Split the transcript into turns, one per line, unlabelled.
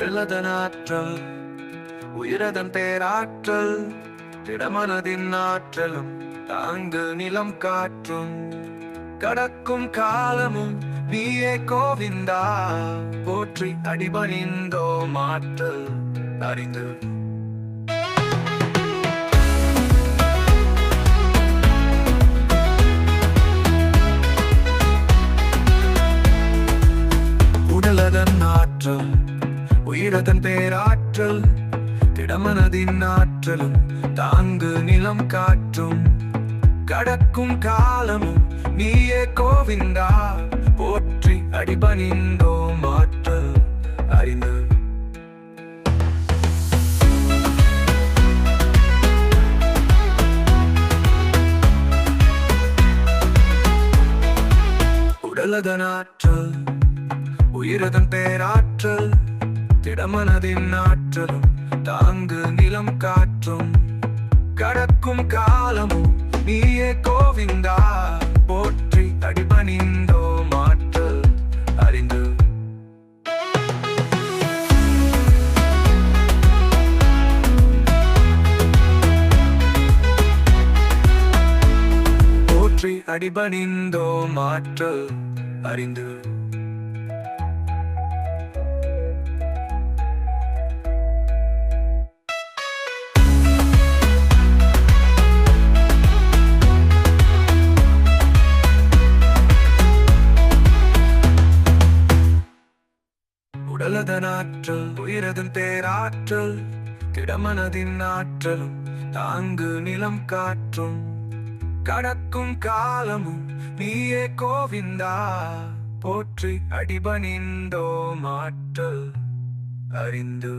உடலதன் ஆற்றல் உயிரதன் பேராற்றல் திடமனதின் ஆற்றலும் தாங்கு நிலம் காற்றும் கடக்கும் காலமும் நீயே கோவிந்தா போற்றி அடிபணிந்தோ மாற்றல் அறிந்து உடலதன் ஆற்றல் உயிரதன் பேராற்றல் திடமனதின் ஆற்றலும் தாங்கு நிலம் காற்றும் கடக்கும் காலமும் நீயே கோவிந்தா போற்றி அடிபணிந்தோ மாற்றல் அறிந்து உடலதன் ஆற்றல் உயிரதன் பேராற்றல் திடமனதின் ஆற்றலும் தாங்கு நிலம் காற்றும் கடக்கும் காலமும் நீயே கோவிந்தா போற்றி அடிபணிந்தோ மாற்றல் அறிந்து போற்றி அடிபணிந்தோ மாற்றல் அறிந்து உடலதன் ஆற்றல் உயிரதன் பேராற்றல் திடமனதின் ஆற்றலும் தாங்கு நிலம் காற்றும் கடக்கும் காலமும் நீயே கோவிந்தா போற்றி அடிபணிந்தோ மாற்றல் அறிந்து